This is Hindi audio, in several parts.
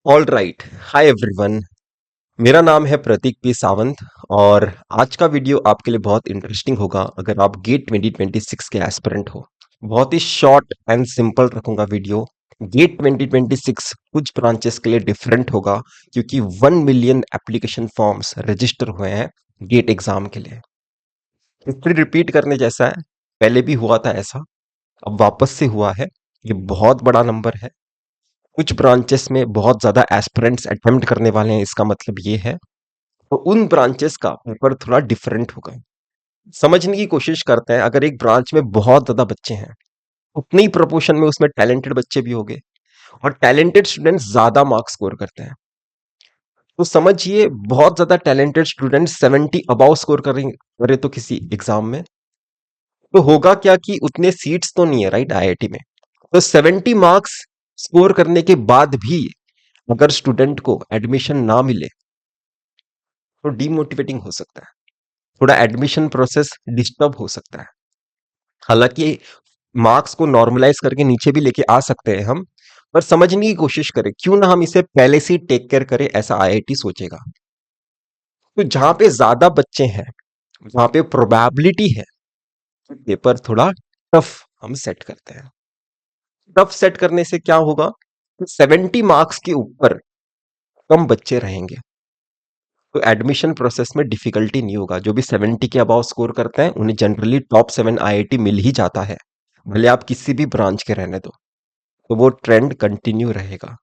All right. Hi everyone. मेरा नाम है प्रतीक पी सावंत। और आज का वीडियो आपके लिए बहुत इंटरेस्टिंग होगा अगर आप गेट 2026 के एस्पिरेंट हो। बहुत ही शॉर्ट एंड सिंपल रखूंगा वीडियो। गेट 2026 कुछ ब्रांचेस के लिए डिफरेंट होगा क्योंकि 1 मिलियन एप्लीकेशन फॉर्म्स रजिस्टर हुए हैं गेट एग्जाम के लिए। हिस्ट्री रिपीट करने जैसा है। पहले भी हुआ था ऐसा, अब वापस से हुआ है। ये बहुत बड़ा नंबर है। कुछ ब्रांचेस में बहुत ज्यादा एस्पिरेंट्स अटेम्प्ट करने वाले हैं, इसका मतलब ये है। तो उन ब्रांचेस का पेपर थोड़ा डिफरेंट होगा। समझने की कोशिश करते हैं, अगर एक ब्रांच में बहुत ज्यादा बच्चे हैं उतने ही प्रोपोर्शन में उसमें टैलेंटेड बच्चे भी होंगे, और टैलेंटेड स्टूडेंट्स ज्यादा मार्क्स स्कोर करते हैं। तो समझिए, बहुत ज्यादा टैलेंटेड स्टूडेंट 70 अबाव स्कोर करेंगे करे तो किसी एग्जाम में, तो होगा क्या कि उतने सीट्स तो नहीं है, राइट, आईआईटी में। तो 70 मार्क्स स्कोर करने के बाद भी अगर स्टूडेंट को एडमिशन ना मिले तो डीमोटिवेटिंग हो सकता है। थोड़ा एडमिशन प्रोसेस डिस्टर्ब हो सकता है। हालांकि मार्क्स को नॉर्मलाइज करके नीचे भी लेके आ सकते हैं हम, पर समझने की कोशिश करें, क्यों ना हम इसे पहले से ही टेक केयर करें, ऐसा आईआईटी सोचेगा। तो जहां पे ज्यादा बच्चे हैं, वहां पे प्रोबेबिलिटी है कि पेपर थोड़ा टफ हम सेट करते हैं। टफ सेट करने से क्या होगा कि 70 मार्क्स के ऊपर कम बच्चे रहेंगे, तो एडमिशन प्रोसेस में डिफिकल्टी नहीं होगा। जो भी 70 के अबाव स्कोर करते हैं उन्हें जनरली टॉप 7 आईआईटी मिल ही जाता है, भले आप किसी भी ब्रांच के रहने दो। तो वो ट्रेंड कंटिन्यू रहेगा।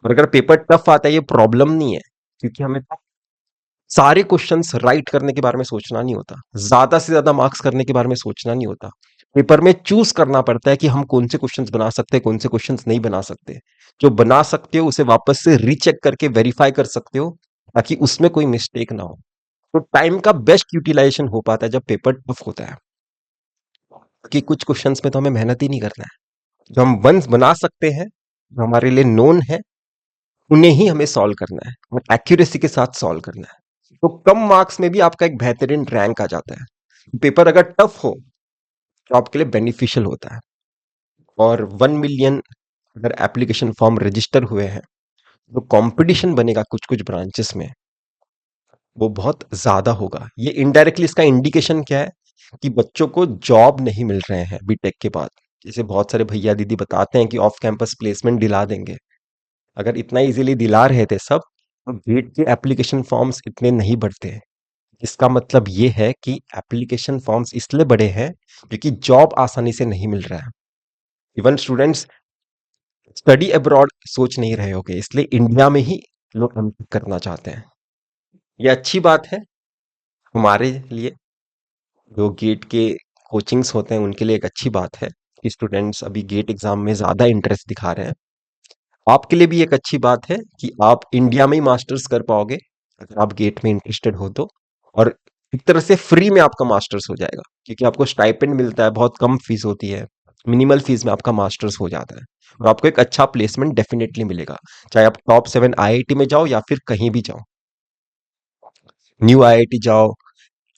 और अगर पेपर टफ आता है, ये प्रॉब्लम नहीं है, क्योंकि हमें सारे क्वेश्चंस राइट करने के बारे में सोचना नहीं होता, ज्यादा से ज्यादा मार्क्स करने के बारे में सोचना नहीं होता। पेपर में चूज करना पड़ता है कि हम कौन से क्वेश्चंस बना सकते हैं, कौन से क्वेश्चंस नहीं बना सकते। जो बना सकते हो उसे वापस से रीचेक करके वेरीफाई कर सकते हो, ताकि उसमें कोई मिस्टेक ना हो। तो टाइम का बेस्ट यूटिलाइजेशन हो पाता है जब पेपर टफ होता है, कि कुछ क्वेश्चंस में तो हमें मेहनत ही नहीं करना है। जो हम वंस बना सकते हैं, जो हमारे लिए नोन है, उन्हें ही हमें सॉल्व करना है और एक्यूरेसी के साथ सॉल्व करना है। तो कम मार्क्स में भी आपका एक बेहतरीन रैंक आ जाता है। पेपर अगर टफ हो तो आपके लिए बेनिफिशियल होता है। और 1 मिलियन अगर एप्लीकेशन फॉर्म रजिस्टर हुए हैं, तो कंपटीशन बनेगा कुछ कुछ ब्रांचेस में, वो बहुत ज्यादा होगा। ये इनडायरेक्टली इसका इंडिकेशन क्या है कि बच्चों को जॉब नहीं मिल रहे हैं बीटेक के बाद। जैसे बहुत सारे भैया दीदी बताते हैं कि ऑफ कैंपस प्लेसमेंट दिला देंगे। अगर इतना इजीली दिला रहे थे सब, तो गेट के एप्लीकेशन फॉर्म्स इतने नहीं बढ़ते हैं। इसका मतलब ये है कि एप्लीकेशन फॉर्म्स इसलिए बड़े हैं क्योंकि जॉब आसानी से नहीं मिल रहा है। इवन स्टूडेंट्स स्टडी अब्रॉड सोच नहीं रहे होंगे, इसलिए इंडिया में ही लोग एमटेक करना चाहते हैं। ये अच्छी बात है हमारे लिए। जो गेट के कोचिंग्स होते हैं उनके लिए एक अच्छी बात है कि स्टूडेंट्स अभी गेट एग्जाम में ज्यादा इंटरेस्ट दिखा रहे हैं। आपके लिए भी एक अच्छी बात है कि आप इंडिया में ही मास्टर्स कर पाओगे अगर आप गेट में इंटरेस्टेड हो तो। और एक तरह से फ्री में आपका मास्टर्स हो जाएगा, क्योंकि आपको स्टाइपेंड मिलता है, बहुत कम फीस होती है। मिनिमल फीस में आपका मास्टर्स हो जाता है, और आपको एक अच्छा प्लेसमेंट डेफिनेटली मिलेगा, चाहे आप टॉप 7 आईआईटी में जाओ या फिर कहीं भी जाओ। न्यू आईआईटी जाओ,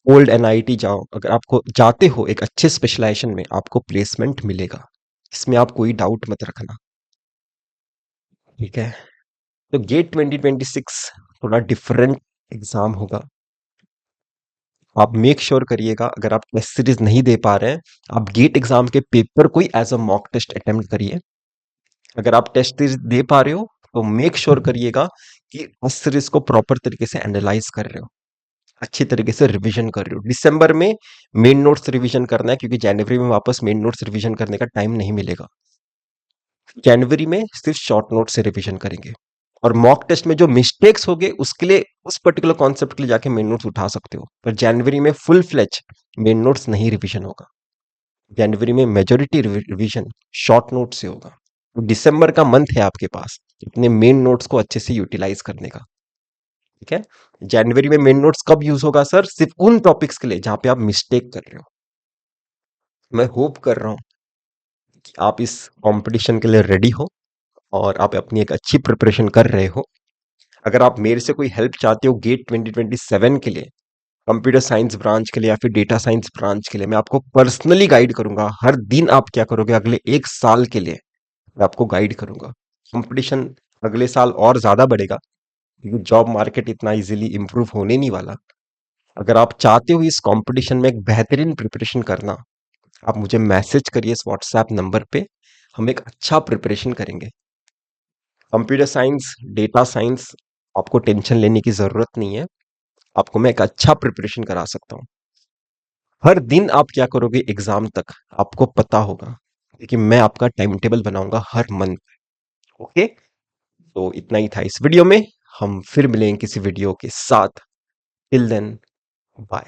ओल्ड एनआईटी जाओ, अगर आपको जाते हो एक अच्छे स्पेशलाइजेशन में, आपको प्लेसमेंट मिलेगा। इसमें आप कोई डाउट मत रखना, ठीक है। तो गेट 2026 थोड़ा डिफरेंट एग्जाम होगा। आप मेक श्योर करिएगा, अगर आप टेस्ट सीरीज नहीं दे पा रहे हैं, आप गेट एग्जाम के पेपर को ही as a mock test attempt करिए। अगर आप टेस्ट सीरीज दे पा रहे हो तो मेक श्योर करिएगा कि टेस्ट सीरीज को प्रॉपर तरीके से एनालाइज कर रहे हो, अच्छी तरीके से रिवीजन कर रहे हो। दिसंबर में मेन नोट्स रिवीजन करना है, क्योंकि जनवरी में वापस मेन नोट्स रिवीजन करने का टाइम नहीं मिलेगा। जनवरी में सिर्फ शॉर्ट नोट से रिवीजन करेंगे, और मॉक टेस्ट में जो मिस्टेक्स होंगे उसके लिए, उस पर्टिकुलर कॉन्सेप्ट के लिए जाके मेन नोट्स उठा सकते हो। पर जनवरी में फुल फ्लेज मेन नोट्स नहीं रिवीजन होगा। जनवरी में मेजोरिटी रिवीजन शॉर्ट नोट से होगा। तो दिसंबर का मंथ है आपके पास अपने मेन नोट्स को अच्छे से यूटिलाइज करने का, ठीक है। जनवरी में मेन नोट्स कब यूज होगा सर? सिर्फ उन टॉपिक्स के लिए जहां पे आप मिस्टेक कर रहे हो। मैं होप कर रहा हूं कि आप इस कंपटीशन के लिए रेडी हो और आप अपनी एक अच्छी प्रिपरेशन कर रहे हो। अगर आप मेरे से कोई हेल्प चाहते हो गेट 2027 के लिए, कंप्यूटर साइंस ब्रांच के लिए या फिर डेटा साइंस ब्रांच के लिए, मैं आपको पर्सनली गाइड करूंगा। हर दिन आप क्या करोगे अगले 1 साल के लिए, मैं आपको गाइड करूंगा। कंपटीशन अगले साल और ज़्यादा बढ़ेगा क्योंकि जॉब मार्केट इतना इजीली इम्प्रूव होने नहीं वाला। अगर आप चाहते हो इस कंपटीशन में एक बेहतरीन प्रिपरेशन करना, आप मुझे मैसेज करिए इस व्हाट्सएप नंबर पे। हम एक अच्छा प्रिपरेशन करेंगे। कंप्यूटर साइंस, डेटा साइंस, आपको टेंशन लेने की ज़रूरत नहीं है। आपको मैं एक अच्छा प्रिपरेशन करा सकता हूँ। हर दिन आप क्या करोगे एग्ज़ाम तक, आपको पता होगा। क्योंकि मैं आपका टाइम टेबल बनाऊँगा हर मंथ। ओके? तो इतना ही था इस वीडियो में। हम फिर मिलेंगे किसी वीडियो के साथ। Till then, bye.